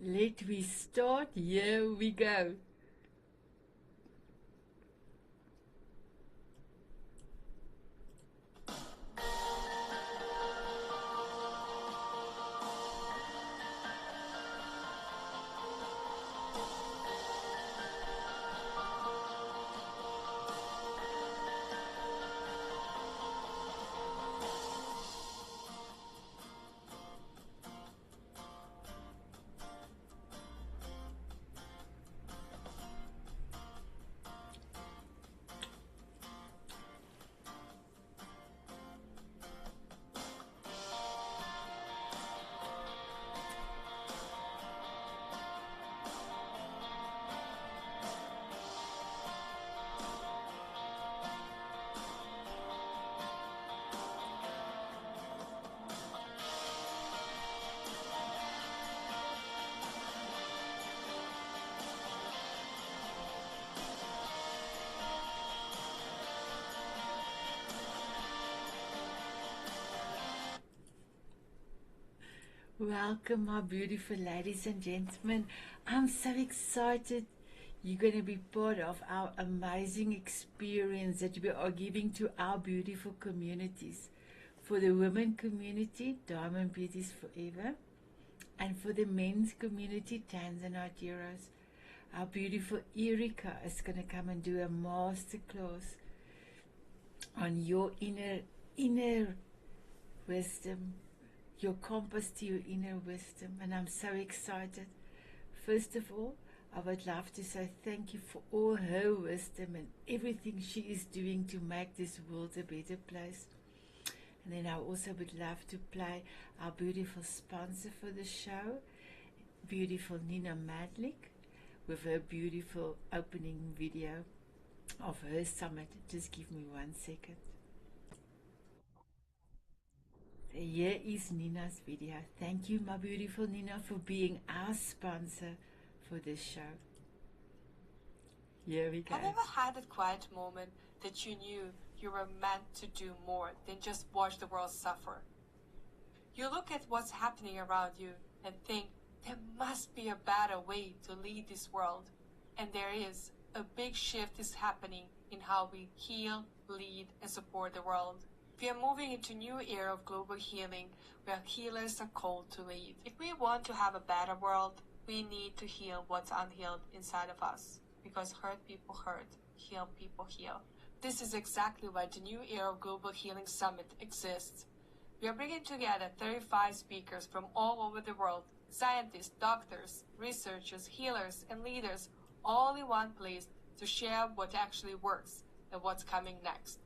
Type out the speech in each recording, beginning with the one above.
Let we start. Here we go. Welcome, my beautiful ladies and gentlemen. I'm so excited you're going to be part of our amazing experience that we are giving to our beautiful communities. For the women community, Diamond Beauties Forever, and for the men's community, Tanzanite Heroes. Our beautiful Erika is going to come and do a masterclass on your inner wisdom, your compass to your inner wisdom, and I'm so excited. First of all, I would love to say thank you for all her wisdom and everything she is doing to make this world a better place. And then I also would love to play our beautiful sponsor for the show, beautiful Nina Madlik, with her beautiful opening video of her summit. Just give me 1 second. Here is Nina's video. Thank you, my beautiful Nina, for being our sponsor for this show. Here we go. Have you ever had that quiet moment that you knew you were meant to do more than just watch the world suffer? You look at what's happening around you and think there must be a better way to lead this world. And there is. A big shift is happening in how we heal, lead, and support the world. We are moving into a new era of global healing where healers are called to lead. If we want to have a better world, we need to heal what's unhealed inside of us. Because hurt people hurt, heal people heal. This is exactly why the new era of Global Healing Summit exists. We are bringing together 35 speakers from all over the world, scientists, doctors, researchers, healers, and leaders, all in one place to share what actually works and what's coming next.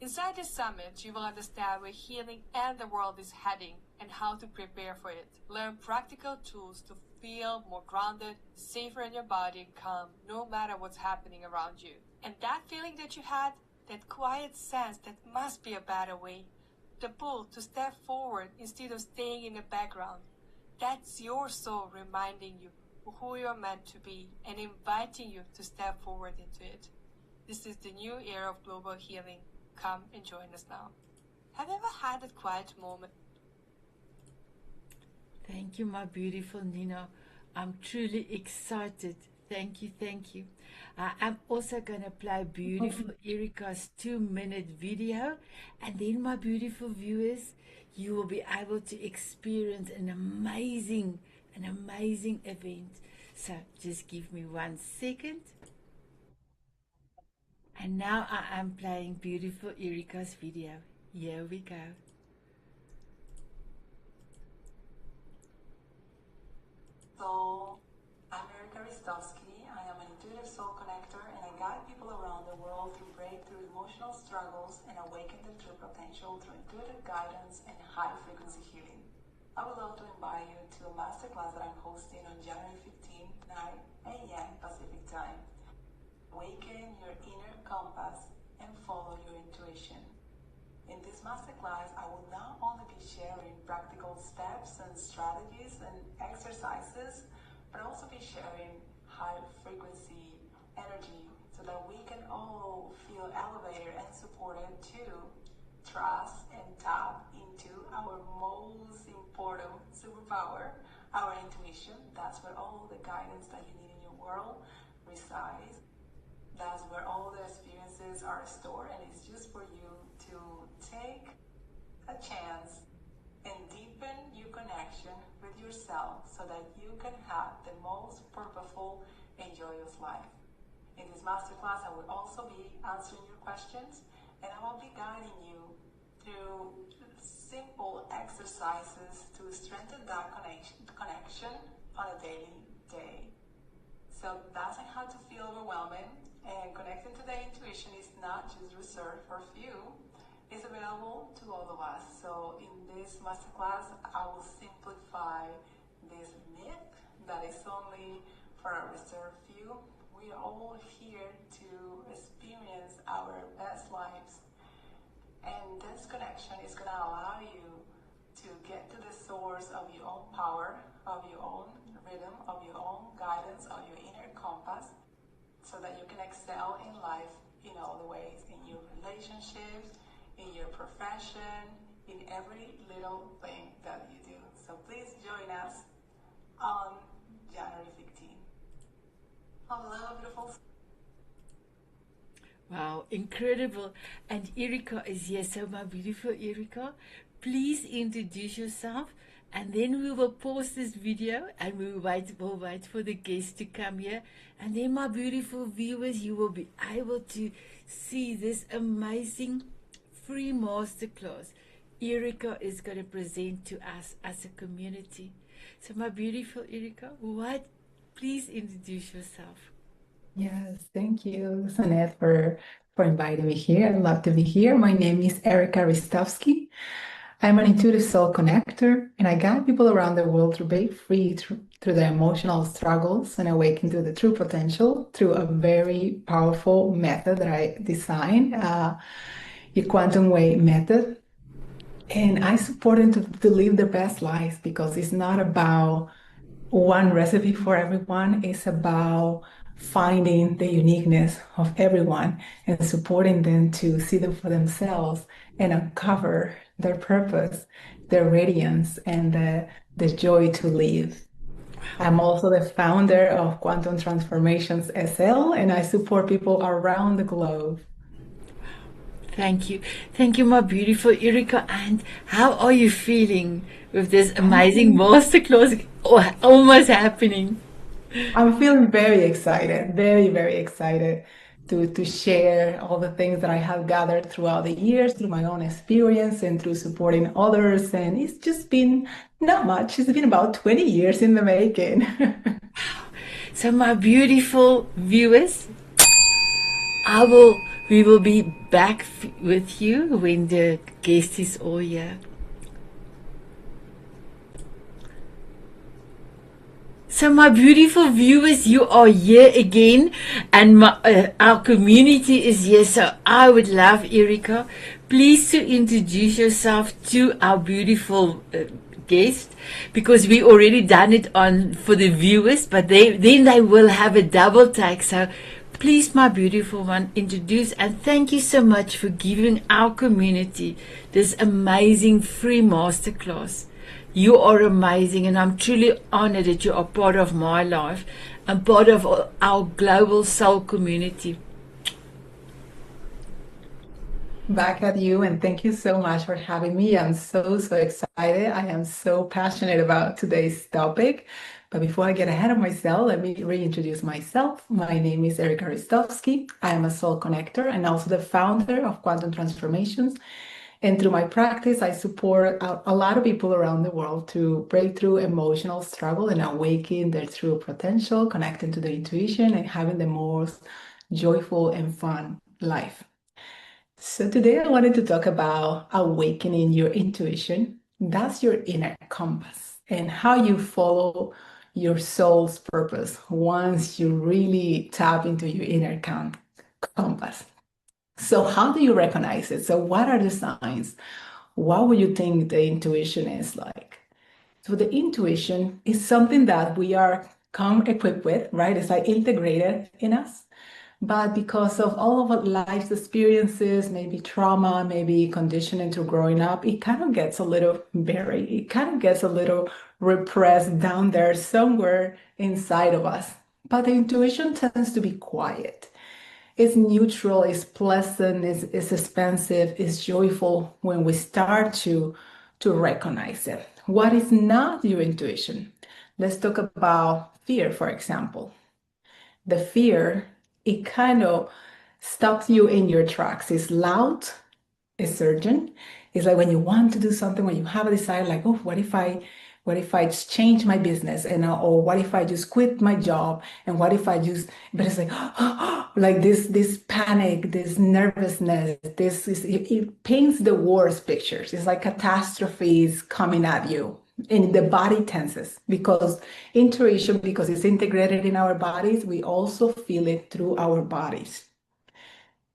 Inside this summit, you will understand where healing and the world is heading and how to prepare for it. Learn practical tools to feel more grounded, safer in your body, and calm no matter what's happening around you. And that feeling that you had, that quiet sense that must be a better way, the pull to step forward instead of staying in the background, that's your soul reminding you who you're meant to be and inviting you to step forward into it. This is the new era of global healing. Come and join us now. Have you ever had that quiet moment? Thank you, my beautiful Nina. I'm truly excited. Thank you, thank you. I'm also going to play beautiful Erika's 2-minute video, and then, my beautiful viewers, you will be able to experience an amazing event. So just give me 1 second. And now I am playing beautiful Erika's video. Here we go. So, I'm Erika Ristovski. I am an intuitive soul connector and I guide people around the world to break through emotional struggles and awaken their true potential through intuitive guidance and high frequency healing. I would love to invite you to a masterclass that I'm hosting on January 15, 9 a.m. Pacific Time. Awaken your inner compass and follow your intuition. In this masterclass, I will not only be sharing practical steps and strategies and exercises, but also be sharing high frequency energy so that we can all feel elevated and supported to trust and tap into our most important superpower, our intuition. That's where all the guidance that you need in your world resides. That's where all the experiences are stored, and it's just for you to take a chance and deepen your connection with yourself so that you can have the most purposeful and joyous life. In this masterclass, I will also be answering your questions, and I will be guiding you through simple exercises to strengthen that connection on a daily day. So it doesn't have to feel overwhelming, and connecting to the intuition is not just reserved for a few. It's available to all of us. So in this masterclass, I will simplify this myth that is only for a reserved few. We are all here to experience our best lives. And this connection is going to allow you to get to the source of your own power, of your own rhythm, of your own guidance, of your inner compass, so that you can excel in life in all the ways, in your relationships, in your profession, in every little thing that you do. So please join us on January 15th. Hello, beautiful. Wow, incredible. And Erika is here. So my beautiful Erika, please introduce yourself, and then we will pause this video and we'll wait for the guests to come here. And then my beautiful viewers, you will be able to see this amazing free masterclass Erika is going to present to us as a community. So my beautiful Erika, please introduce yourself. Yes, thank you, Sanette, for inviting me here. I'd love to be here. My name is Erika Ristovski. I'm an intuitive soul connector, and I guide people around the world to break free through their emotional struggles and awaken to the true potential through a very powerful method that I designed, the Quantum Way method. And I support them to live their best lives, because it's not about one recipe for everyone. It's about finding the uniqueness of everyone and supporting them to see them for themselves and uncover their purpose, their radiance, and the joy to live. I'm also the founder of Quantum Transformation S.L, and I support people around the globe. Thank you. Thank you, my beautiful Erika. And how are you feeling with this amazing masterclass almost happening? I'm feeling very excited, very, very excited to share all the things that I have gathered throughout the years, through my own experience and through supporting others. And it's just been not much. It's been about 20 years in the making. So my beautiful viewers, we will be back with you when the guest is all here. So my beautiful viewers, you are here again, and our community is here. So I would love, Erika, please to introduce yourself to our beautiful guest, because we already done it for the viewers, but then they will have a double take. So please, my beautiful one, introduce, and thank you so much for giving our community this amazing free masterclass. You are amazing, and I'm truly honored that you are part of my life and part of our global soul community. Back at you, and thank you so much for having me. I'm so excited. I am so passionate about today's topic. But before I get ahead of myself, let me reintroduce myself. My name is Erika Ristovski. I am a soul connector and also the founder of Quantum Transformations. And through my practice, I support a lot of people around the world to break through emotional struggle and awaken their true potential, connecting to the intuition and having the most joyful and fun life. So today I wanted to talk about awakening your intuition. That's your inner compass, and how you follow your soul's purpose once you really tap into your inner compass. So how do you recognize it? So what are the signs? What would you think the intuition is like? So the intuition is something that we are come equipped with, right? It's like integrated in us. But because of all of our life's experiences, maybe trauma, maybe conditioning to growing up, it kind of gets a little buried. It kind of gets a little repressed down there somewhere inside of us. But the intuition tends to be quiet. It's neutral, it's pleasant, it's expansive, it's joyful when we start to recognize it. What is not your intuition? Let's talk about fear, for example. The fear, it kind of stops you in your tracks. It's loud, it's urgent. It's like when you want to do something, when you have a desire, like, oh, what if I just change my business and or what if I just quit my job and what if I just, but it's like, like this panic, this nervousness, it paints the worst pictures. It's like catastrophes coming at you. And the body tenses because intuition, because it's integrated in our bodies, we also feel it through our bodies.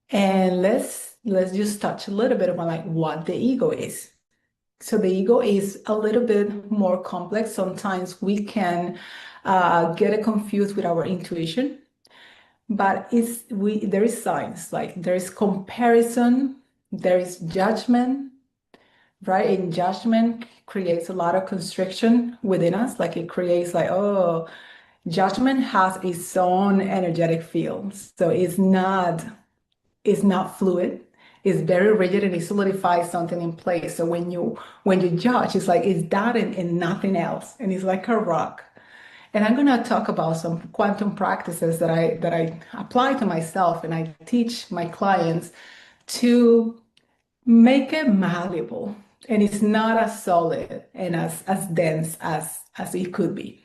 And let's just touch a little bit about like what the ego is. So the ego is a little bit more complex. Sometimes we can get it confused with our intuition, but there is science, like there is comparison, there is judgment, right? And judgment creates a lot of constriction within us. Like it creates like, oh, judgment has its own energetic field. So it's not fluid. It's very rigid and it solidifies something in place. So when you judge, it's like it's that and nothing else. And it's like a rock. And I'm gonna talk about some quantum practices that I apply to myself and I teach my clients to make it malleable. And it's not as solid and as dense as it could be.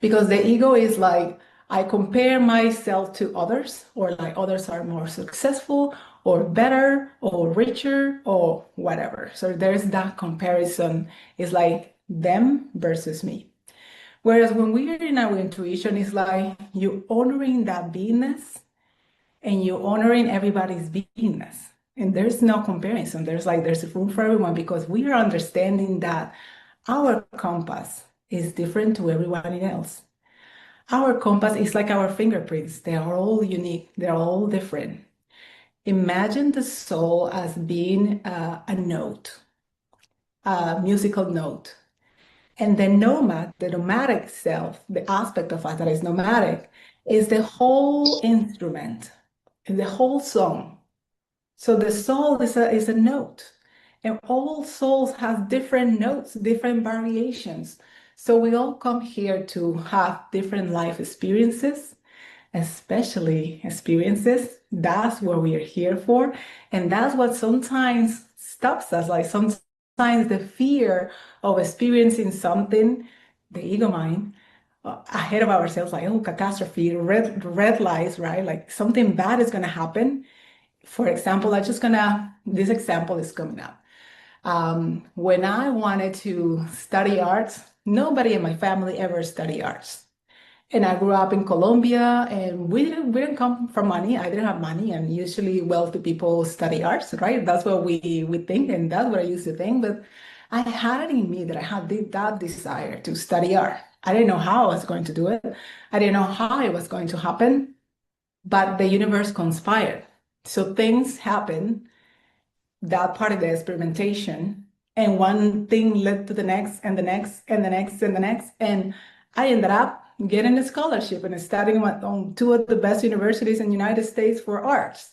Because the ego is like, I compare myself to others, or like others are more successful, or better, or richer, or whatever. So there's that comparison. It's like them versus me. Whereas when we are in our intuition, it's like you honoring that beingness and you honoring everybody's beingness. And there's no comparison. There's room for everyone because we are understanding that our compass is different to everyone else. Our compass is like our fingerprints. They are all unique. They're all different. Imagine the soul as being a note, a musical note. And the nomad, the nomadic self, the aspect of us that is nomadic, is the whole instrument, the whole song. So the soul is a note, and all souls have different notes, different variations. So we all come here to have different life experiences, especially experiences. That's what we are here for. And that's what sometimes stops us. Like sometimes the fear of experiencing something, the ego mind, ahead of ourselves, like, oh, catastrophe, red lights, right? Like something bad is going to happen. For example, this example is coming up. When I wanted to study arts, nobody in my family ever studied arts. And I grew up in Colombia, and we didn't come from money. I didn't have money, and usually wealthy people study arts, right? That's what we think, and that's what I used to think. But I had it in me that I had that desire to study art. I didn't know how I was going to do it. I didn't know how it was going to happen, but the universe conspired. So things happen, that part of the experimentation, and one thing led to the next and the next and the next and the next. And I ended up getting a scholarship and studying on two of the best universities in the United States for arts.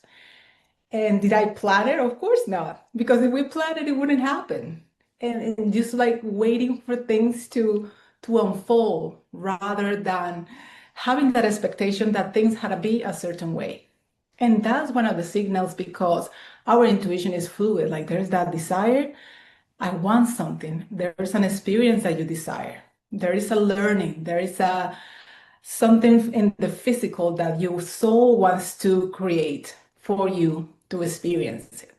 And did I plan it? Of course not, because if we planned it, it wouldn't happen. And just like waiting for things to unfold rather than having that expectation that things had to be a certain way. And that's one of the signals because our intuition is fluid. Like there's that desire, I want something. There's an experience that you desire. There is a learning. There is a something in the physical that your soul wants to create for you to experience it.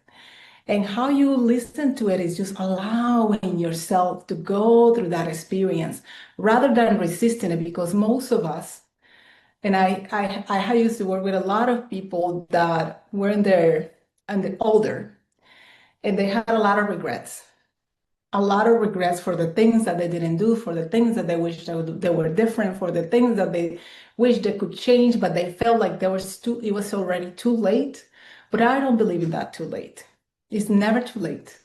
And how you listen to it is just allowing yourself to go through that experience rather than resisting it, because most of us, and I used to work with a lot of people that were in their and older, and they had a lot of regrets. a lot of regrets for the things that they didn't do, for the things that they wish they were different, for the things that they wish they could change, but they felt like it was already too late. But I don't believe in that too late. It's never too late.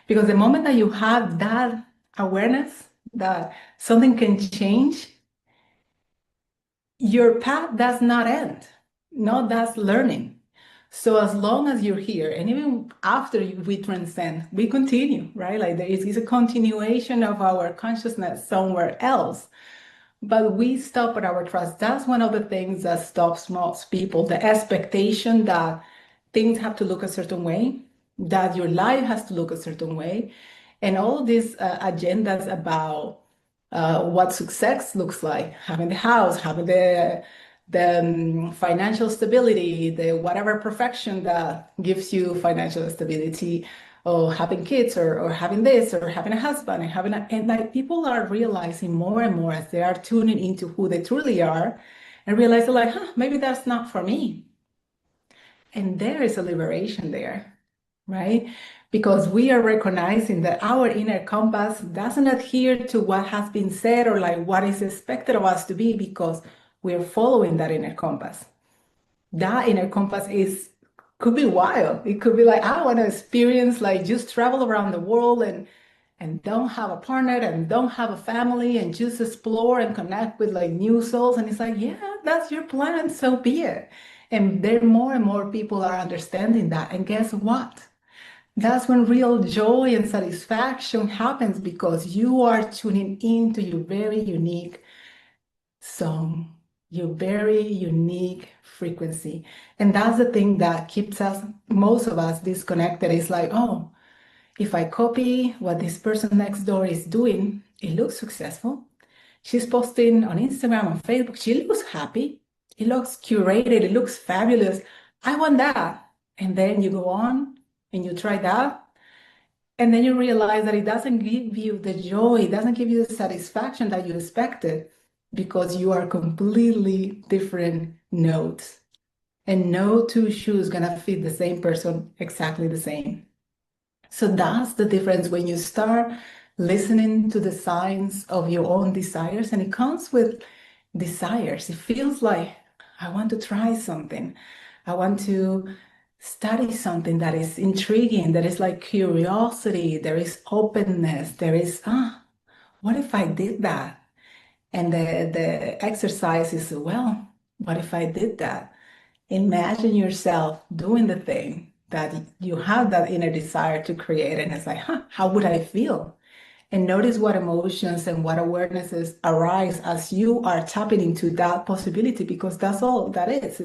Because the moment that you have that awareness that something can change, your path does not end. No, that's learning. So as long as you're here, and even after we transcend, we continue, right? Like there is a continuation of our consciousness somewhere else. But we stop at our trust. That's one of the things that stops most people, the expectation that things have to look a certain way, that your life has to look a certain way. And all these agendas about what success looks like, having the house, having the financial stability, the whatever perfection that gives you financial stability, or having kids, or having this, or having a husband, and like people are realizing more and more as they are tuning into who they truly are, and realizing like, huh, maybe that's not for me. And there is a liberation there, right? Because we are recognizing that our inner compass doesn't adhere to what has been said or like what is expected of us to be, because we're following that inner compass. That inner compass could be wild. It could be like, I want to experience, like, just travel around the world and don't have a partner and don't have a family and just explore and connect with like new souls. And it's like, yeah, that's your plan, so be it. And there more and more people are understanding that. And guess what? That's when real joy and satisfaction happens, because you are tuning into your very unique song, your very unique frequency. And that's the thing that keeps us, most of us, disconnected. It's like, oh, if I copy what this person next door is doing, it looks successful. She's posting on Instagram, on Facebook, she looks happy. It looks curated, it looks fabulous. I want that. And then you go on and you try that. And then you realize that it doesn't give you the joy, it doesn't give you the satisfaction that you expected, because you are completely different notes. And no two shoes gonna fit the same person exactly the same. So that's the difference when you start listening to the signs of your own desires, and it comes with desires. It feels like, I want to try something. I want to study something that is intriguing, that is like curiosity, there is openness, there is, what if I did that? And the exercise is, well, what if I did that? Imagine yourself doing the thing that you have that inner desire to create, and it's like, huh, how would I feel? And notice what emotions and what awarenesses arise as you are tapping into that possibility, because that's all that is.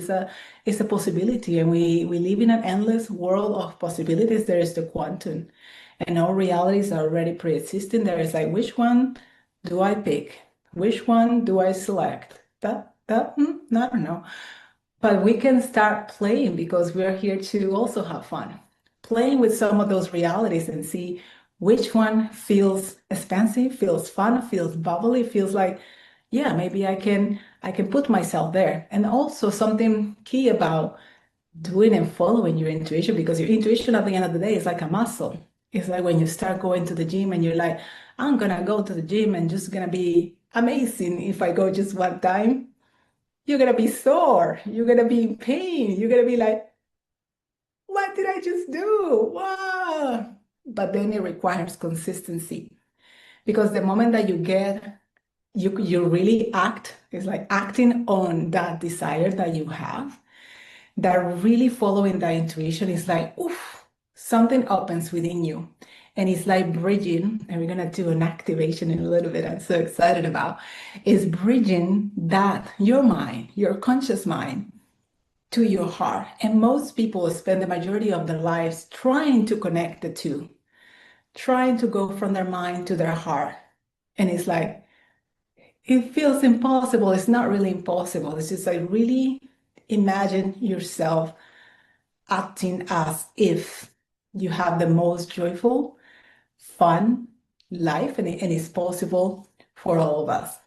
It's a possibility, and we live in an endless world of possibilities. There is the quantum, and all realities are already pre-existing. There is like, which one do I pick? Which one do I select? I don't know. But we can start playing, because we're here to also have fun. Playing with some of those realities and see which one feels expansive, feels fun, feels bubbly, feels like, yeah, maybe I can put myself there. And also something key about doing and following your intuition, because your intuition at the end of the day is like a muscle. It's like when you start going to the gym and you're like, I'm gonna go to the gym and just gonna be amazing if I go just one time. You're gonna be sore. You're gonna be in pain. You're gonna be like, what did I just do? Wow. But then it requires consistency, because the moment that you really act, it's like acting on that desire that you have, that really following that intuition is like, oof, something opens within you. And it's like bridging, and we're gonna do an activation in a little bit, I'm so excited about, is bridging that, your mind, your conscious mind, to your heart. And most people spend the majority of their lives trying to connect the two, trying to go from their mind to their heart. And it's like, it feels impossible. It's not really impossible. It's just like, really imagine yourself acting as if you have the most joyful, fun life, and it's possible for all of us.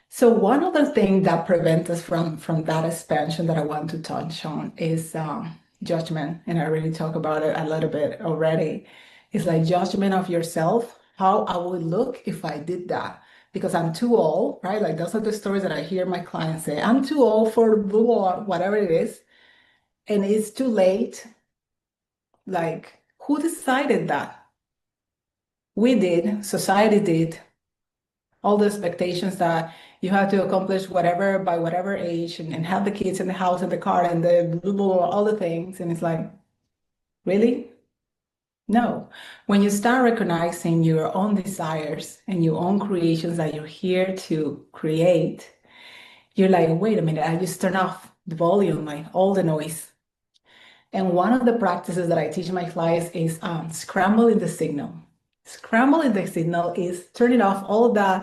So one other thing that prevents us from that expansion that I want to touch on is judgment, and I already talked about it a little bit already. It's like judgment of yourself, how I would look if I did that. Because I'm too old, right? Like those are the stories that I hear my clients say. I'm too old for whatever it is, and it's too late. Like, who decided that? We did, society did. All the expectations that you have to accomplish whatever by whatever age and have the kids and the house and the car and the blah, blah, blah, all the things. And it's like, really? No. When you start recognizing your own desires and your own creations that you're here to create, you're like, wait a minute, I just turn off the volume, like all the noise. And one of the practices that I teach my clients is scrambling the signal. Scrambling the signal is turning off all that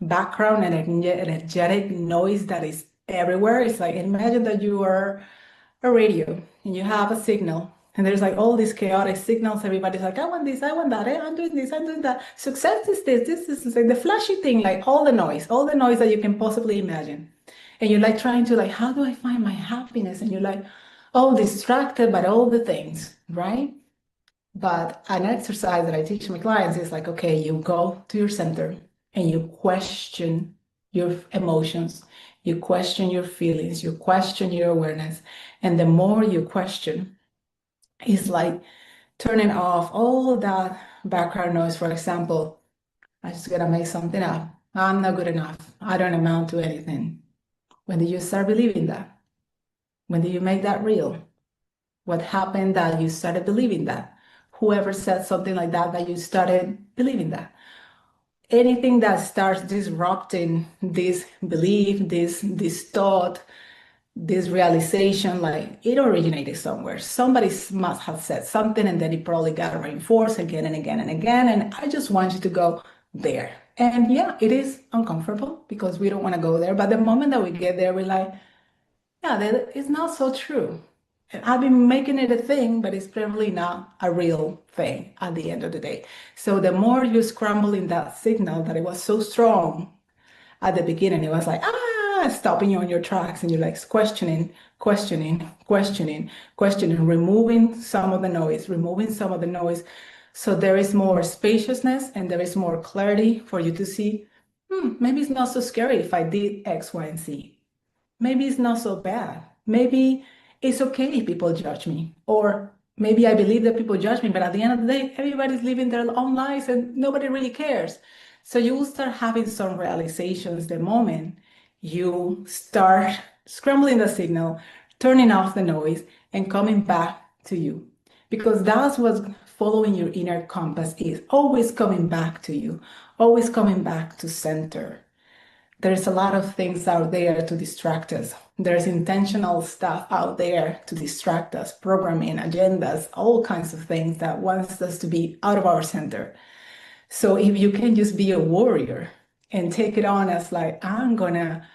background and energetic noise that is everywhere. It's like imagine that you are a radio and you have a signal and there's like all these chaotic signals. Everybody's like, I want this, I want that, I'm doing this, I'm doing that. Success is this is like the flashy thing, like all the noise that you can possibly imagine. And you're like trying to like, how do I find my happiness? And you're like all distracted by all the things, right? But an exercise that I teach my clients is like, okay, you go to your center and you question your emotions, you question your feelings, you question your awareness. And the more you question, it's like turning off all that background noise. For example, I just gotta make something up. I'm not good enough. I don't amount to anything. When did you start believing that? When did you make that real? What happened that you started believing that? Whoever said something like that, that you started believing that? Anything that starts disrupting this belief, this thought, this realization, like it originated somewhere. Somebody must have said something, and then it probably got reinforced again and again and again. And I just want you to go there. And yeah, it is uncomfortable because we don't want to go there. But the moment that we get there, we're like, yeah, that is not so true. I've been making it a thing, but it's probably not a real thing at the end of the day. So the more you scramble in that signal that it was so strong at the beginning, it was like, stopping you on your tracks, and you're like questioning, questioning, questioning, questioning, removing some of the noise. So there is more spaciousness and there is more clarity for you to see, maybe it's not so scary if I did X, Y, and Z. Maybe it's not so bad. Maybe it's okay if people judge me. Or maybe I believe that people judge me, but at the end of the day, everybody's living their own lives and nobody really cares. So you will start having some realizations the moment you start scrambling the signal, turning off the noise, and coming back to you. Because that's what following your inner compass is, always coming back to you, always coming back to center. There's a lot of things out there to distract us. There's intentional stuff out there to distract us, programming, agendas, all kinds of things that wants us to be out of our center. So if you can just be a warrior and take it on as like, I'm gonna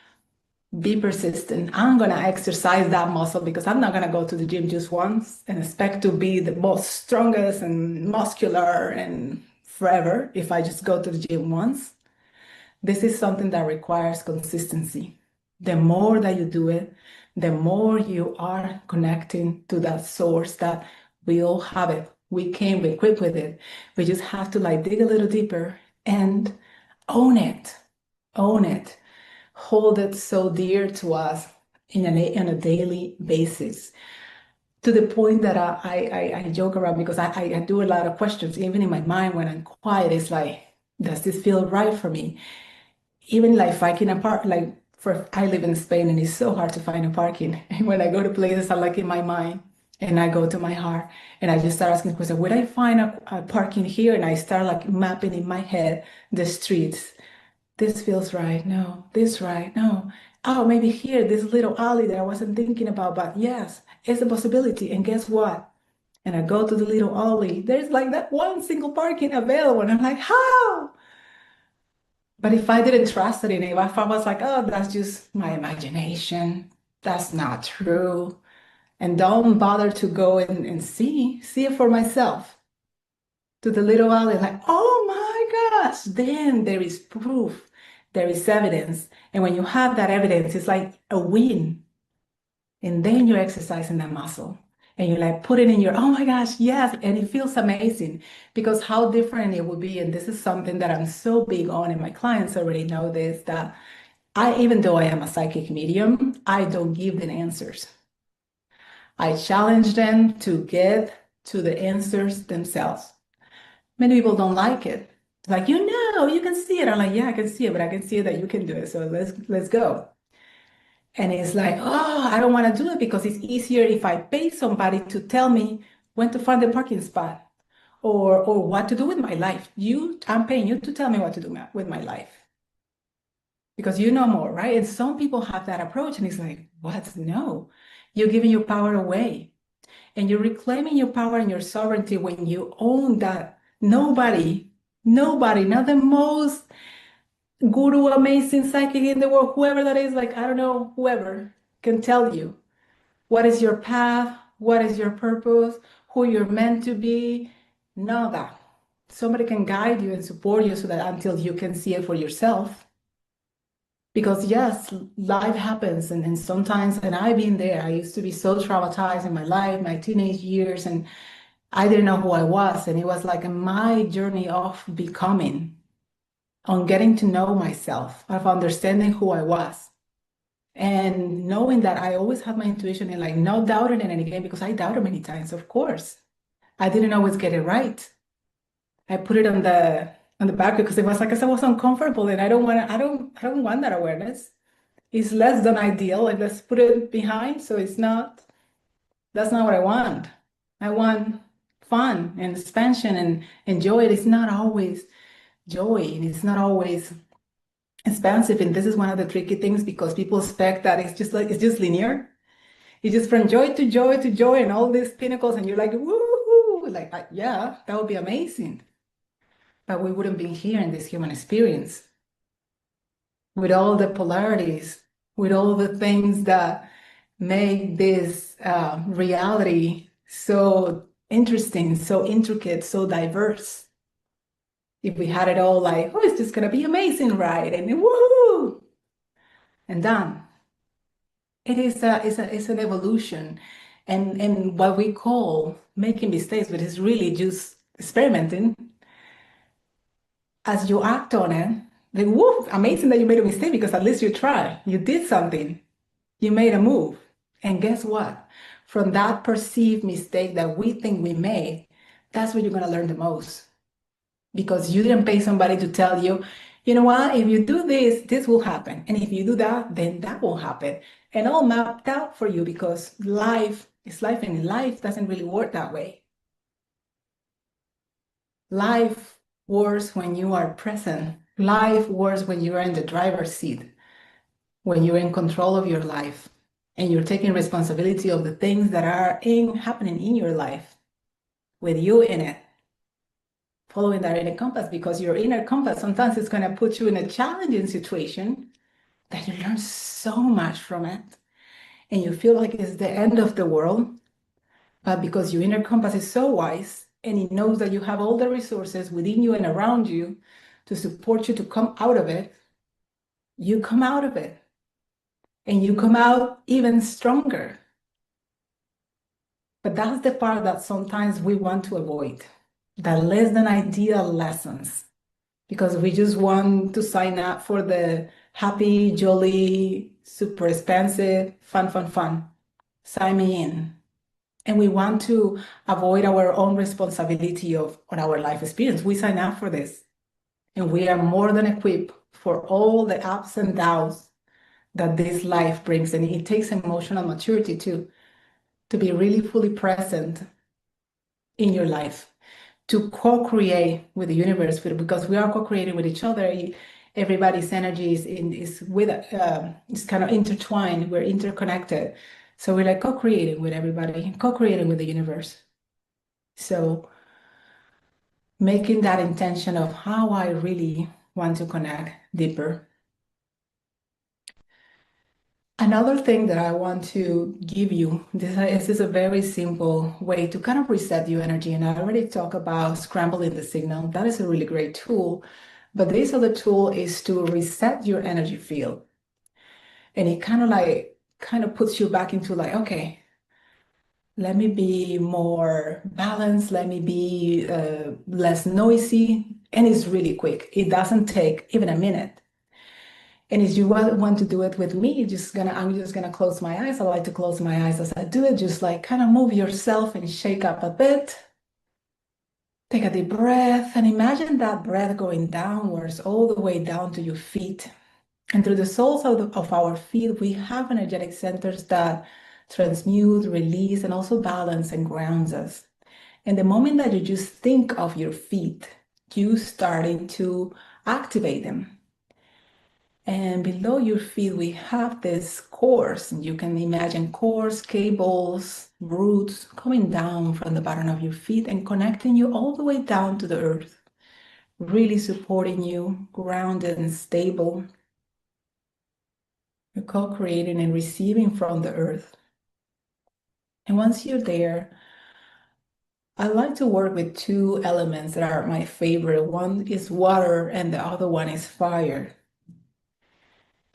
be persistent, I'm gonna exercise that muscle because I'm not gonna go to the gym just once and expect to be the most strongest and muscular and forever if I just go to the gym once. This is something that requires consistency. The more that you do it, the more you are connecting to that source that we all have it. We came equipped with it. We just have to like dig a little deeper and own it. Own it. Hold it so dear to us on a daily basis. To the point that I joke around because I do a lot of questions, even in my mind when I'm quiet. It's like, does this feel right for me? Even like finding a park, like for I live in Spain and it's so hard to find a parking. And when I go to places, I like in my mind and I go to my heart and I just start asking questions. Would I find a parking here? And I start like mapping in my head the streets. This feels right. No, this right. No. Oh, maybe here, this little alley that I wasn't thinking about, but yes, it's a possibility. And guess what? And I go to the little alley. There's like that one single parking available. And I'm like, how? But if I didn't trust it in it, if I was like, oh, that's just my imagination, that's not true, and don't bother to go and see it for myself to the little alley, like, oh my gosh, then there is proof, there is evidence. And when you have that evidence, it's like a win. And then you're exercising that muscle. and you like put it in your, oh my gosh, yes, and it feels amazing because how different it would be. And this is something that I'm so big on, and my clients already know this, that even though I am a psychic medium, I don't give them answers. I challenge them to get to the answers themselves. Many people don't like it. Like, you can see it. I'm like, yeah, I can see it, but I can see that you can do it. So let's go. And it's like, oh, I don't want to do it because it's easier if I pay somebody to tell me when to find the parking spot or what to do with my life. I'm paying you to tell me what to do with my life because you know more, right? And some people have that approach, and it's like, what? No, you're giving your power away, and you're reclaiming your power and your sovereignty when you own that. Nobody, not the most guru, amazing psychic in the world, whoever that is, like, I don't know, whoever can tell you what is your path, what is your purpose, who you're meant to be. Nada. Somebody can guide you and support you so that until you can see it for yourself. Because yes, life happens, and sometimes, and I've been there. I used to be so traumatized in my life, my teenage years, and I didn't know who I was. And it was like my journey of becoming, on getting to know myself, of understanding who I was. And knowing that I always had my intuition and like not doubting it again because I doubted many times, of course. I didn't always get it right. I put it on the back because it was like I was uncomfortable and I don't want that awareness. It's less than ideal. Like let's put it behind. So that's not what I want. I want fun and expansion and joy. It's not always joy and it's not always expansive. And this is one of the tricky things because people expect that it's just linear. It's just from joy to joy to joy and all these pinnacles, and you're like, woohoo! Like, yeah, that would be amazing. But we wouldn't be here in this human experience with all the polarities, with all the things that make this reality so interesting, so intricate, so diverse. If we had it all like, oh, it's just gonna be amazing, right? And woohoo! And done. It's an evolution, and what we call making mistakes, but it's really just experimenting. As you act on it, like, whoa, amazing that you made a mistake because at least you tried. You did something. You made a move. And guess what? From that perceived mistake that we think we made, that's where you're going to learn the most. Because you didn't pay somebody to tell you, you know what, if you do this, this will happen. And if you do that, then that will happen. And all mapped out for you because life is life and life doesn't really work that way. Life works when you are present. Life works when you are in the driver's seat, when you're in control of your life and you're taking responsibility of the things that are happening in your life with you in it. Following that inner compass, because your inner compass sometimes is going to put you in a challenging situation that you learn so much from it and you feel like it's the end of the world. But because your inner compass is so wise and it knows that you have all the resources within you and around you to support you to come out of it, you come out of it and you come out even stronger. But that's the part that sometimes we want to avoid, the less than ideal lessons, because we just want to sign up for the happy, jolly, super expensive, fun. Sign me in. And we want to avoid our own responsibility on our life experience. We sign up for this. And we are more than equipped for all the ups and downs that this life brings. And it takes emotional maturity too, to be really fully present in your life, to co-create with the universe, because we are co-creating with each other. Everybody's energy is kind of intertwined. We're interconnected. So we're like co-creating with everybody, co-creating with the universe. So making that intention of how I really want to connect deeper. Another thing that I want to give you, this is a very simple way to kind of reset your energy. And I already talked about scrambling the signal. That is a really great tool. But this other tool is to reset your energy field. And it kind of puts you back into like, okay, Let me be more balanced. Let me be less noisy. And it's really quick. It doesn't take even a minute. And if you want to do it with me, I'm just gonna close my eyes. I like to close my eyes as I do it. Just like kind of move yourself and shake up a bit. Take a deep breath and imagine that breath going downwards, all the way down to your feet. And through the soles of our feet, we have energetic centers that transmute, release, and also balance and grounds us. And the moment that you just think of your feet, you starting to activate them. And below your feet, we have this cords. You can imagine cords, cables, roots coming down from the bottom of your feet and connecting you all the way down to the earth, really supporting you, grounded and stable. You're co-creating and receiving from the earth. And once you're there, I like to work with two elements that are my favorite. One is water and the other one is fire.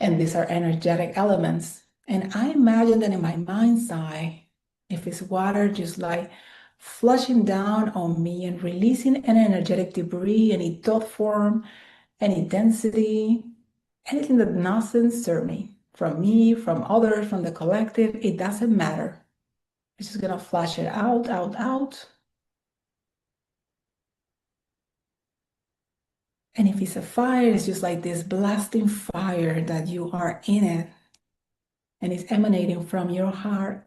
And these are energetic elements. And I imagine that in my mind's eye, if it's water, just like flushing down on me and releasing any energetic debris, any thought form, any density, anything that doesn't serve me, from others, from the collective, it doesn't matter. It's just gonna flush it out, out, out. And if it's a fire, it's just like this blasting fire that you are in it. And it's emanating from your heart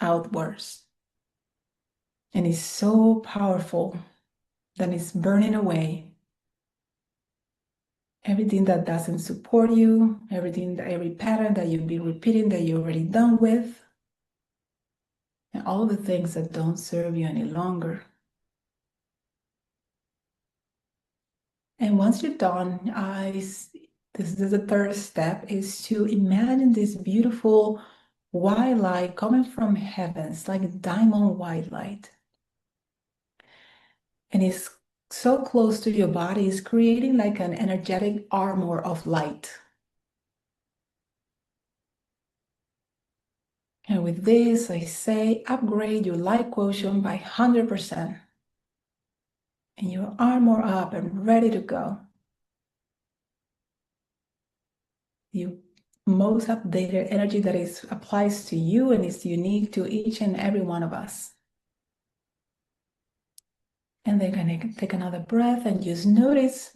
outwards. And it's so powerful that it's burning away everything that doesn't support you, every pattern that you've been repeating that you're already done with, and all the things that don't serve you any longer. And once you're done, this is the third step, is to imagine this beautiful white light coming from heaven. It's like a diamond white light. And it's so close to your body, it's creating like an energetic armor of light. And with this, I say, upgrade your light quotient by 100%. And you're armor up and ready to go. You most updated energy that applies to you and is unique to each and every one of us. And then gonna take another breath and just notice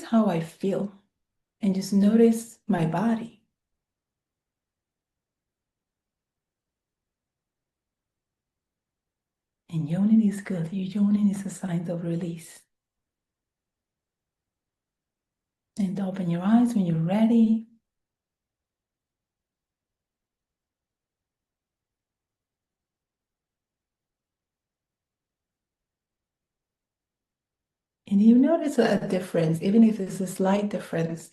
how I feel. And just notice my body. And yawning is good. Your yawning is a sign of release. And open your eyes when you're ready. And you notice a difference, even if it's a slight difference.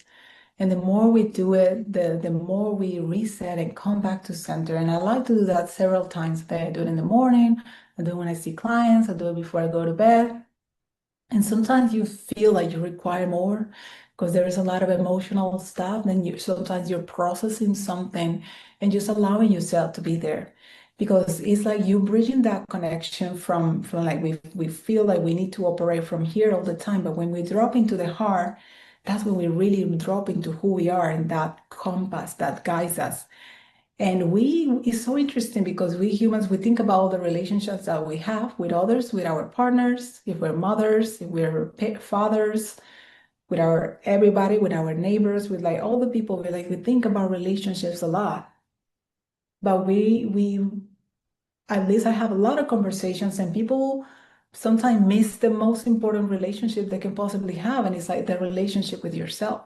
And the more we do it, the more we reset and come back to center. And I like to do that several times a day. I do it in the morning, I do it when I see clients, I do it before I go to bed. And sometimes you feel like you require more because there is a lot of emotional stuff. Then sometimes you're processing something and just allowing yourself to be there. Because it's like you bridging that connection from like we feel like we need to operate from here all the time. But when we drop into the heart, that's when we really drop into who we are and that compass that guides us. And it's so interesting because we humans, we think about all the relationships that we have with others, with our partners, if we're mothers, if we're fathers, with our everybody, with our neighbors, with like all the people, we think about relationships a lot. But at least I have a lot of conversations and people sometimes miss the most important relationship they can possibly have. And it's like the relationship with yourself,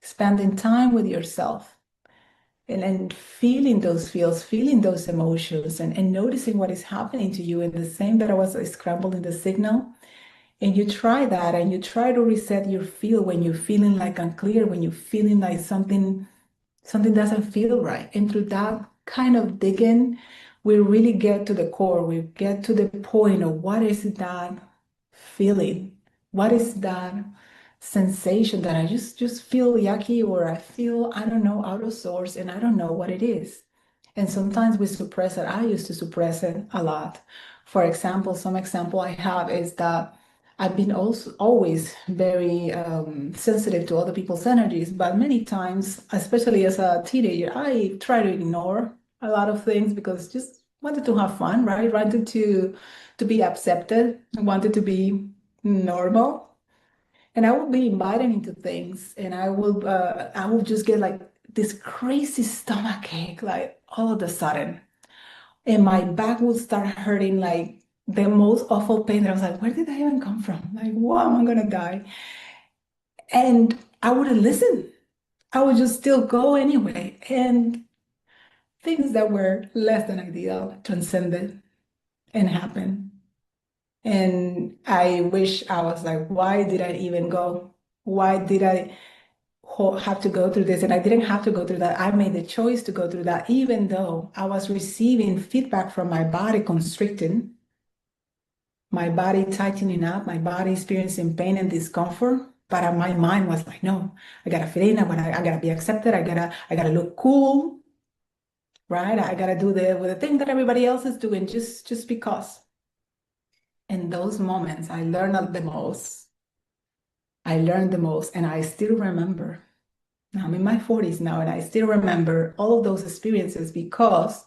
spending time with yourself and feeling those feels, feeling those emotions and noticing what is happening to you. And the same that I was scrambling the signal. And you try that and you try to reset your feel when you're feeling like unclear, when you're feeling like something doesn't feel right. And through that kind of digging, we really get to the core. We get to the point of what is that feeling? What is that sensation that I just feel yucky or I feel, I don't know, out of sorts and I don't know what it is. And sometimes we suppress it. I used to suppress it a lot. For example, some example I have is that I've been also always very sensitive to other people's energies, but many times, especially as a teenager, I try to ignore a lot of things because just wanted to have fun, right? Wanted to be accepted, wanted to be normal. And I would be invited into things, and I will just get like this crazy stomach ache, like all of a sudden, and my back will start hurting, like the most awful pain. I was like, where did that even come from? Like, wow, am I gonna die? And I wouldn't listen. I would just still go anyway, and things that were less than ideal transcended and happened. And I wish I was like, why did I even go? Why did I have to go through this? And I didn't have to go through that. I made the choice to go through that, even though I was receiving feedback from my body constricting, my body tightening up, my body experiencing pain and discomfort. But my mind was like, no, I gotta fit in. I gotta be accepted. I gotta look cool, right? I gotta do the thing that everybody else is doing just because. In those moments, I learned the most. I learned the most, and I still remember. Now I'm in my 40s now, and I still remember all of those experiences because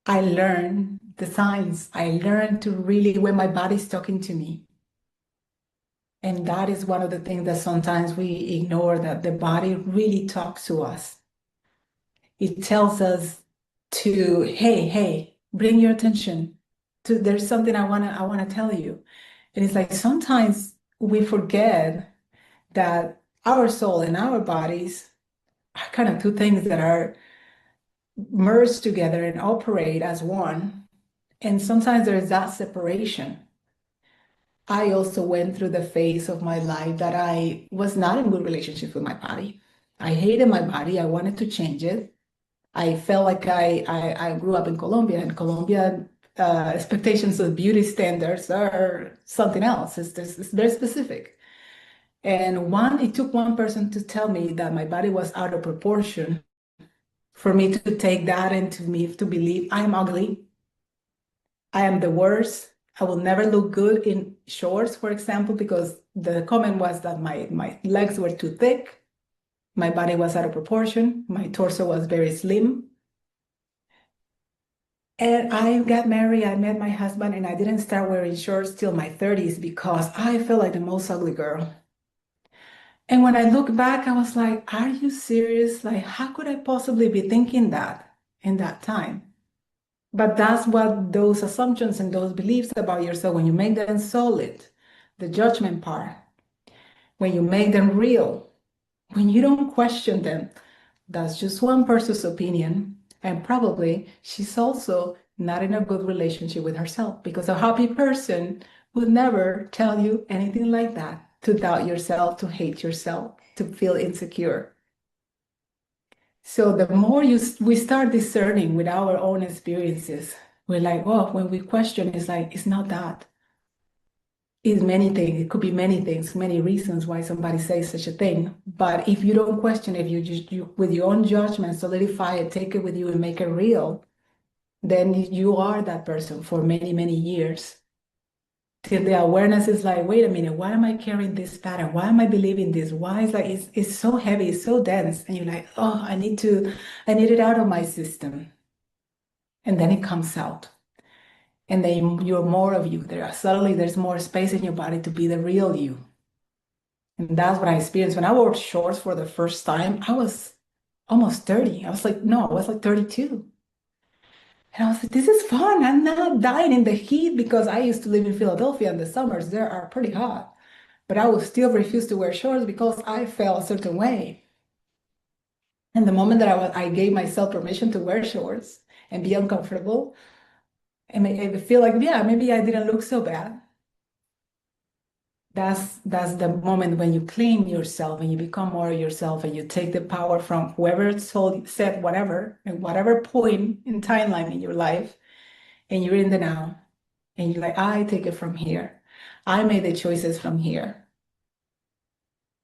I learned the signs. I learned to really, when my body's talking to me. And that is one of the things that sometimes we ignore, that the body really talks to us. It tells us to, hey, bring your attention to, there's something I wanna tell you. And it's like sometimes we forget that our soul and our bodies are kind of two things that are merged together and operate as one. And sometimes there is that separation. I also went through the phase of my life that I was not in good relationship with my body. I hated my body. I wanted to change it. I felt like I grew up in Colombia, and Colombia expectations of beauty standards are something else. It's very specific. And it took one person to tell me that my body was out of proportion for me to take that into me to believe I am ugly. I am the worst. I will never look good in shorts, for example, because the comment was that my legs were too thick, my body was out of proportion, my torso was very slim. And I got married, I met my husband, and I didn't start wearing shorts till my 30s because I felt like the most ugly girl. And when I look back, I was like, are you serious? Like, how could I possibly be thinking that in that time? But that's what those assumptions and those beliefs about yourself, when you make them solid, the judgment part, when you make them real, when you don't question them, that's just one person's opinion. And probably she's also not in a good relationship with herself, because a happy person would never tell you anything like that, to doubt yourself, to hate yourself, to feel insecure. So the more we start discerning with our own experiences, we're like, oh, when we question, it's like, it's not that. It's many things. It could be many things, many reasons why somebody says such a thing. But if you don't question, if you with your own judgment, solidify it, take it with you and make it real, then you are that person for many, many years. Till the awareness is like, wait a minute, why am I carrying this pattern? Why am I believing this? Why is like it's so heavy, it's so dense, and you're like, oh, I need it out of my system, and then it comes out, and then you're more of you. Suddenly there's more space in your body to be the real you, and that's what I experienced when I wore shorts for the first time. I was almost 30. I was like, no, I was like 32. And I was like, this is fun. I'm not dying in the heat, because I used to live in Philadelphia and the summers there are pretty hot. But I would still refuse to wear shorts because I felt a certain way. And the moment that I gave myself permission to wear shorts and be uncomfortable, and I feel like, yeah, maybe I didn't look so bad. That's the moment when you claim yourself and you become more yourself, and you take the power from whoever said whatever, at whatever point in timeline in your life, and you're in the now, and you're like, I take it from here. I made the choices from here.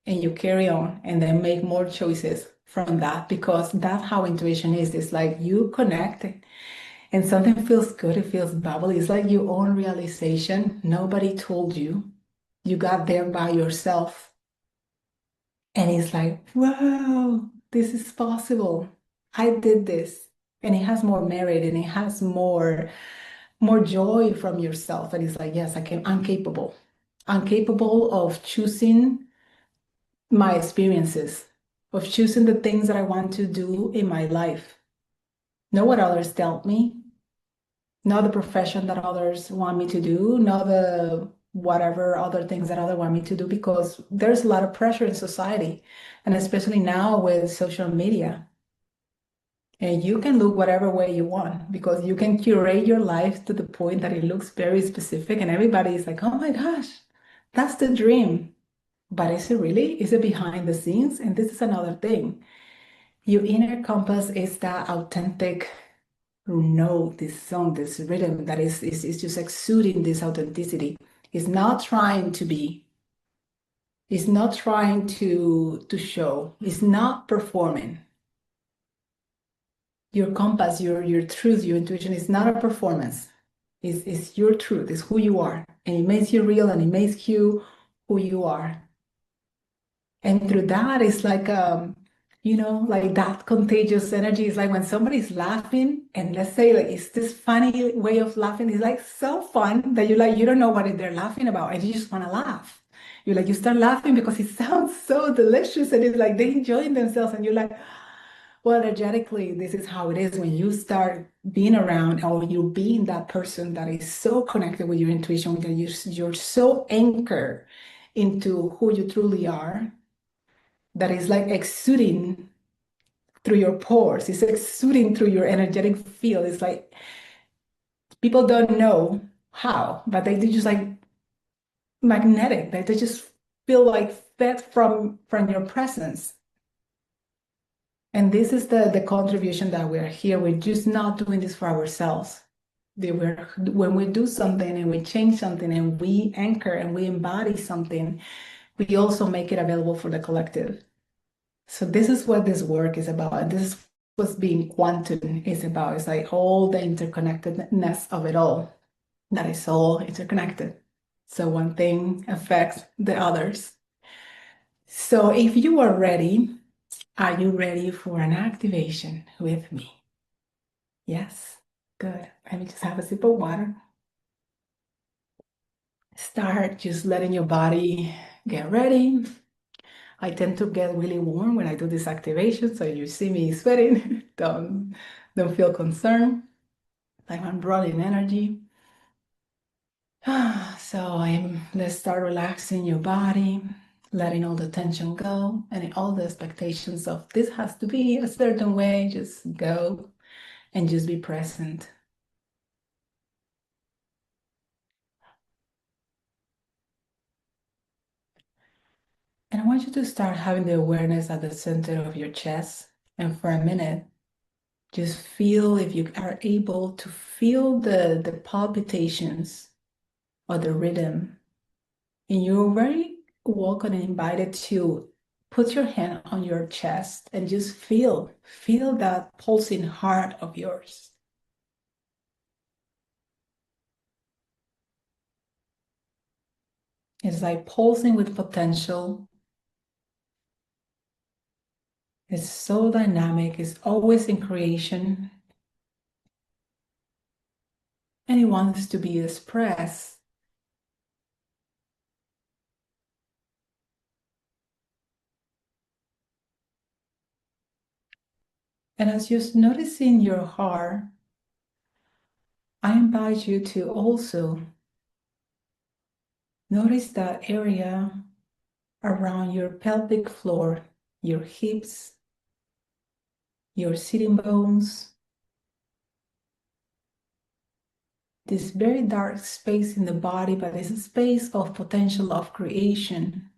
And you carry on and then make more choices from that, because that's how intuition is. It's like you connect and something feels good, it feels bubbly. It's like your own realization. Nobody told you. You got there by yourself. And it's like, wow, this is possible. I did this. And it has more merit and it has more joy from yourself. And it's like, yes, I'm capable. I'm capable of choosing my experiences, of choosing the things that I want to do in my life. Not what others tell me, not the profession that others want me to do, not the whatever other things that others want me to do, because there's a lot of pressure in society, and especially now with social media. And you can look whatever way you want because you can curate your life to the point that it looks very specific, and everybody is like, oh my gosh, that's the dream. But is it really? Is it behind the scenes? And this is another thing. Your inner compass is that authentic note, this song, this rhythm that is just exuding this authenticity. It's not trying to be, it's not trying to show, it's not performing. Your compass, your truth, your intuition is not a performance. It's your truth, it's who you are. And it makes you real and it makes you who you are. And through that, it's like, like that contagious energy is like when somebody's laughing, and let's say like it's this funny way of laughing. It's like so fun that you don't know what they're laughing about, and you just want to laugh. You start laughing because it sounds so delicious, and it's like they enjoying themselves, and you're like, well, energetically, this is how it is when you start being around or you being that person that is so connected with your intuition, that you're so anchored into who you truly are, that is like exuding through your pores. It's exuding through your energetic field. It's like people don't know how, but they just like magnetic. They just feel like fed from your presence. And this is the contribution that we're here. We're just not doing this for ourselves. When we do something and we change something and we anchor and we embody something, we also make it available for the collective. So this is what this work is about. And this is what's being quantum is about. It's like all the interconnectedness of it all, that is all interconnected. So one thing affects the others. So if you are ready, are you ready for an activation with me? Yes, good. Let me just have a sip of water. Start just letting your body get ready. I tend to get really warm when I do this activation, so you see me sweating, don't feel concerned. Like I'm drawing energy. Let's start relaxing your body, letting all the tension go, and all the expectations of this has to be a certain way, just go and just be present. And I want you to start having the awareness at the center of your chest. And for a minute, just feel, if you are able to feel the palpitations or the rhythm. And you're very welcome and invited to put your hand on your chest and just feel that pulsing heart of yours. It's like pulsing with potential. It's so dynamic, it's always in creation. And it wants to be expressed. And as you're noticing your heart, I invite you to also notice that area around your pelvic floor, your hips, your sitting bones, this very dark space in the body, but it's a space of potential of creation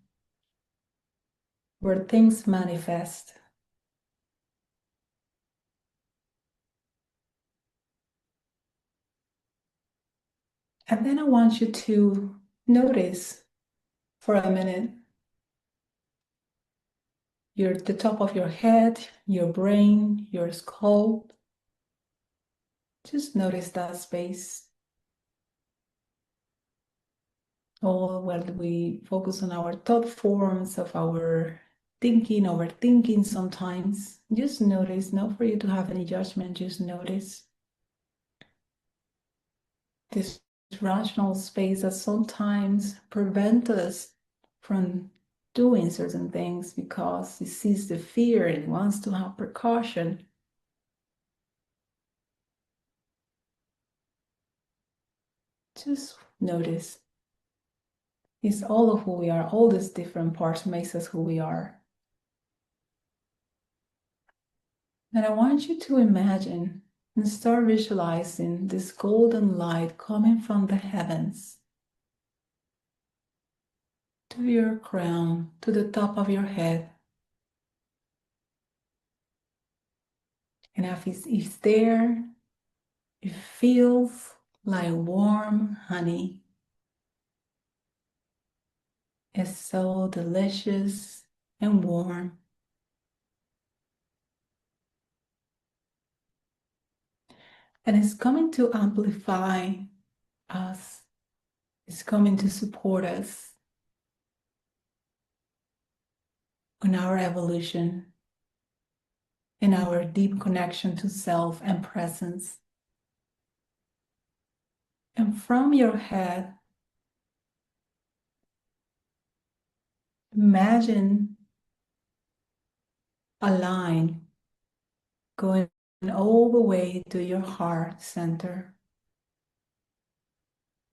where things manifest. And then I want you to notice for a minute the top of your head, your brain, your skull. Just notice that space. Or when we focus on our thought forms of our thinking, overthinking sometimes, just notice, not for you to have any judgment, just notice this rational space that sometimes prevent us from doing certain things because it sees the fear and wants to have precaution. Just notice. It's all of who we are. All these different parts makes us who we are. And I want you to imagine and start visualizing this golden light coming from the heavens to your crown, to the top of your head. And if it's there, it feels like warm honey. It's so delicious and warm. And it's coming to amplify us. It's coming to support us in our evolution, in our deep connection to self and presence. And from your head, imagine a line going all the way to your heart center.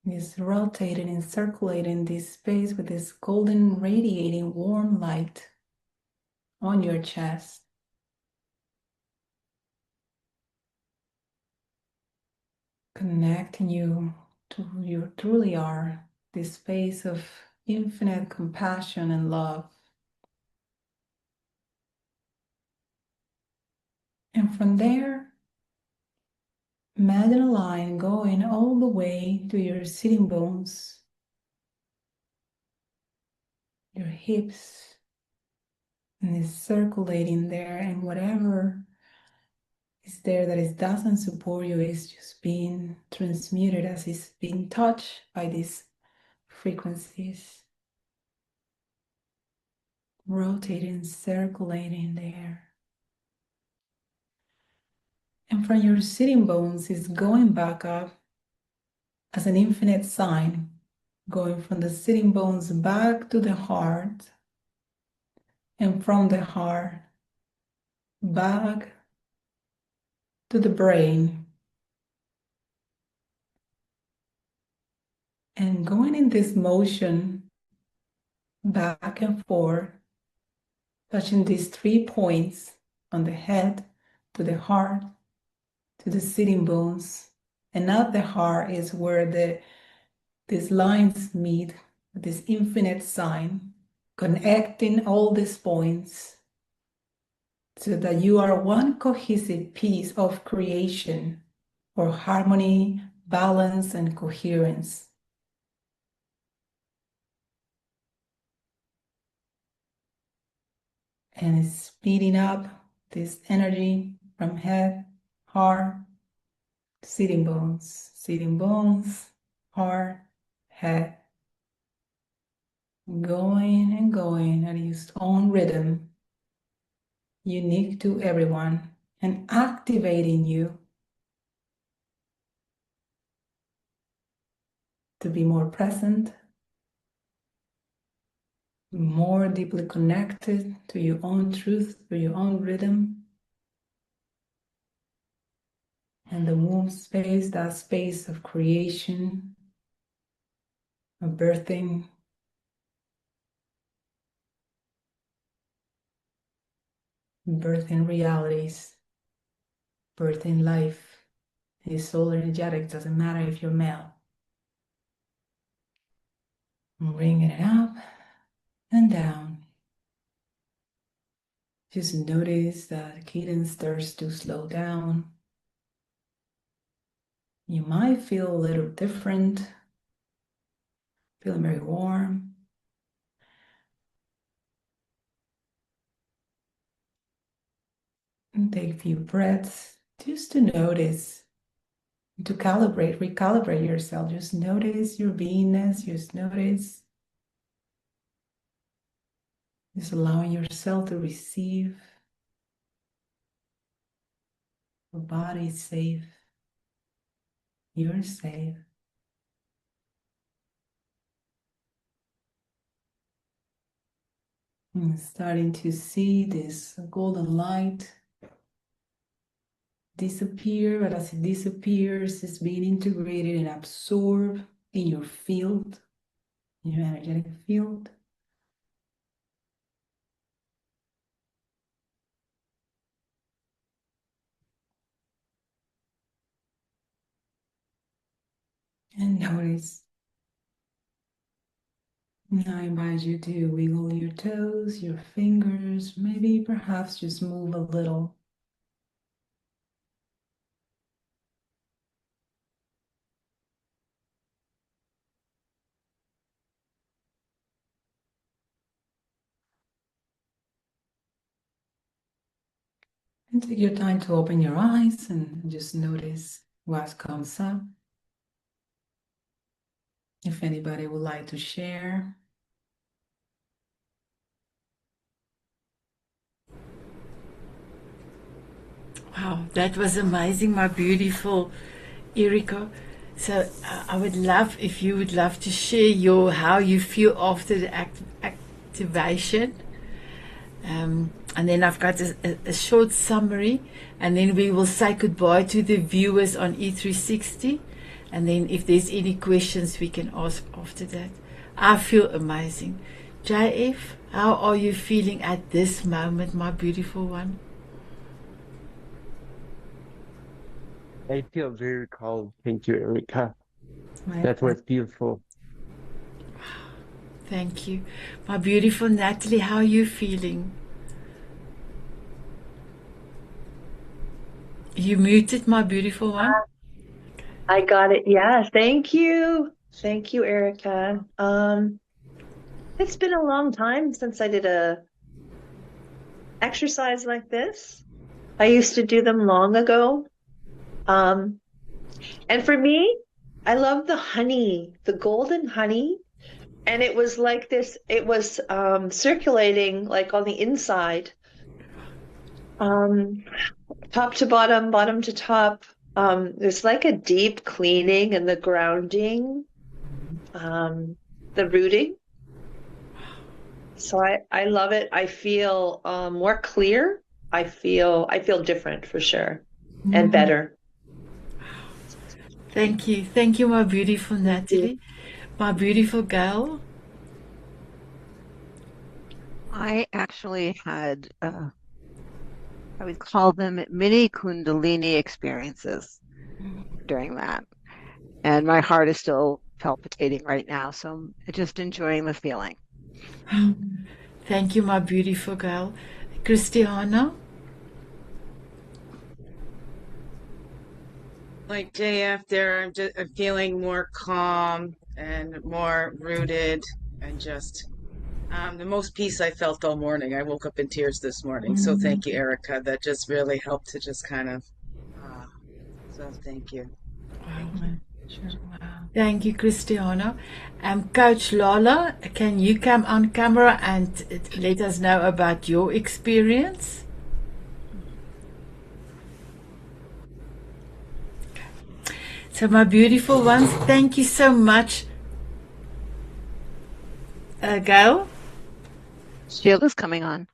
It's rotating and circulating this space with this golden radiating warm light on your chest. Connecting you to who you truly are, this space of infinite compassion and love. And from there, imagine a line going all the way to your sitting bones, your hips, and it's circulating there, and whatever is there that it doesn't support you is just being transmuted as it's being touched by these frequencies, rotating, circulating there. And from your sitting bones is going back up as an infinite sign, going from the sitting bones back to the heart, and from the heart back to the brain, and going in this motion back and forth, touching these 3 points on the head, to the heart, to the sitting bones, and at the heart is where these lines meet, this infinite sign, connecting all these points so that you are one cohesive piece of creation for harmony, balance, and coherence. And it's speeding up this energy from head, heart, sitting bones, heart, head, going and going at its own rhythm, unique to everyone, and activating you to be more present, more deeply connected to your own truth, to your own rhythm. And the womb space, that space of creation, of birthing, birthing realities, birthing life. It's soul energetic, doesn't matter if you're male. Bringing it up and down. Just notice that cadence starts to slow down. You might feel a little different, feeling very warm. And take a few breaths just to notice, to recalibrate yourself. Just notice your beingness, just notice, just allowing yourself to receive. Your body is safe. You're safe. And starting to see this golden light disappear, but as it disappears, it's being integrated and absorbed in your field, in your energetic field. And notice. Now I invite you to wiggle your toes, your fingers, maybe perhaps just move a little. And take your time to open your eyes and just notice what comes up. If anybody would like to share. Wow, that was amazing, my beautiful Erika. So I would love if you would love to share how you feel after the activation. And then I've got a short summary, and then we will say goodbye to the viewers on E360. And then if there's any questions, we can ask after that. I feel amazing. JF, how are you feeling at this moment, my beautiful one? I feel very calm. Thank you, Erika. That was beautiful. Thank you. My beautiful Natalie, how are you feeling? You muted, my beautiful one. I got it. Yeah, thank you. Thank you, Erika. It's been a long time since I did a exercise like this. I used to do them long ago. And for me, I love the honey, the golden honey. And it was like this, it was circulating like on the inside. Top to bottom, bottom to top. There's like a deep cleaning and the grounding, the rooting. So I love it. I feel more clear. I feel different for sure, and better. Thank you, my beautiful Natalie, my beautiful girl. I actually had, I would call them mini Kundalini experiences during that. And my heart is still palpitating right now. So I'm just enjoying the feeling. Thank you, my beautiful girl. Christiana? Like JF there, I'm feeling more calm and more rooted and just the most peace I felt all morning. I woke up in tears this morning. So thank you, Erika. That just really helped to just kind of, so thank you. Thank you. Sure. Thank you, Christiana. Coach Lala, can you come on camera and let us know about your experience? So my beautiful ones, thank you so much. Gail? Sheila's coming on.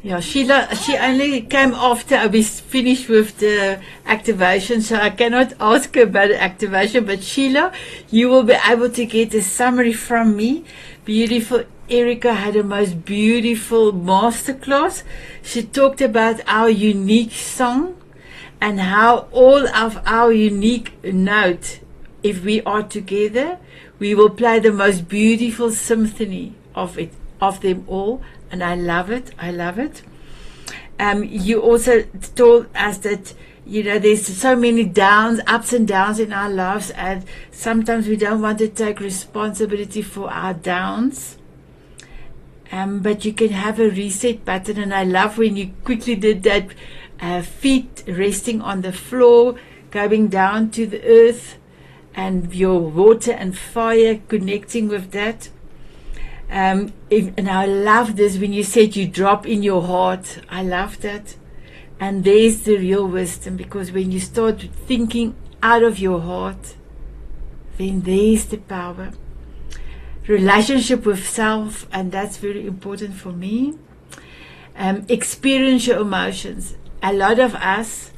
Yeah, Sheila, she only came after we finished with the activation, so I cannot ask her about the activation, but Sheila, you will be able to get a summary from me. Beautiful Erika had a most beautiful masterclass. She talked about our unique song and how all of our unique note, if we are together, we will play the most beautiful symphony of them all. And I love it. I love it. You also told us that, there's so many ups and downs in our lives, and sometimes we don't want to take responsibility for our downs. But you can have a reset button, and I love when you quickly did that, feet resting on the floor, going down to the earth, and your water and fire connecting with that. And I love this when you said you drop in your heart. I love that. And there's the real wisdom, because when you start thinking out of your heart, then there's the power. Relationship with self, and that's very important for me. Experience your emotions. A lot of us,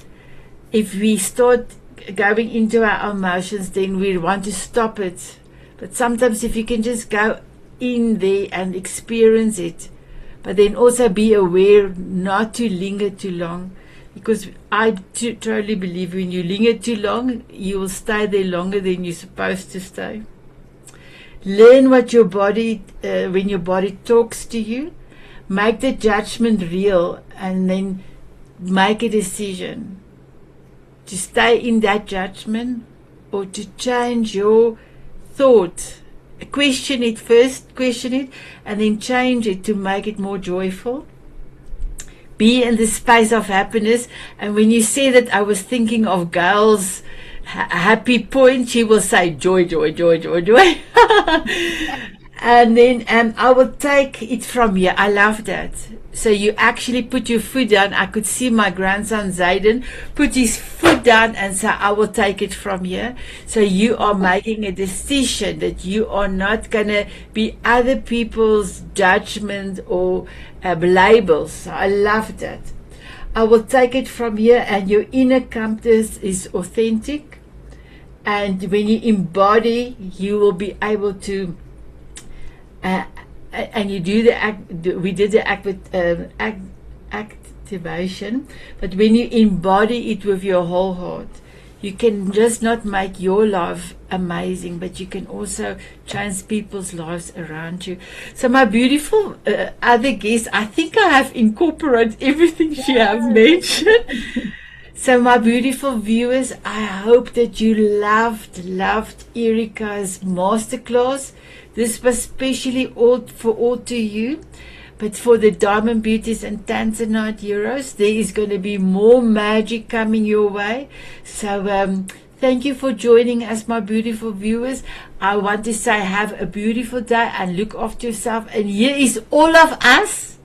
if we start going into our emotions, then we want to stop it. But sometimes if you can just go in there and experience it, but then also be aware not to linger too long, because I totally believe when you linger too long, you will stay there longer than you're supposed to stay. Learn what your body, when your body talks to you, make the judgment real, and then make a decision to stay in that judgment or to change your thought. Question it first, and then change it to make it more joyful. Be in the space of happiness. And when you say that, I was thinking of Gail's happy point. She will say joy, joy, joy, joy, joy. And then I will take it from here. I love that. So you actually put your foot down. I could see my grandson Zayden put his foot down and say, I will take it from here. So you are making a decision that you are not going to be other people's judgment or labels. So I love that. I will take it from here, and your inner compass is authentic. And when you embody, you will be able to and you do the act. We did the activation, but when you embody it with your whole heart, you can just not make your life amazing, but you can also change people's lives around you. So my beautiful other guest, I think I have incorporated everything she has mentioned. So my beautiful viewers, I hope that you loved Erika's masterclass. This was specially all to you. But for the Diamond Beauties and Tanzanite Heroes, there is going to be more magic coming your way. So thank you for joining us, my beautiful viewers. I want to say have a beautiful day and look after yourself. And here is all of us.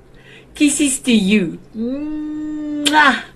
Kisses to you. Mwah.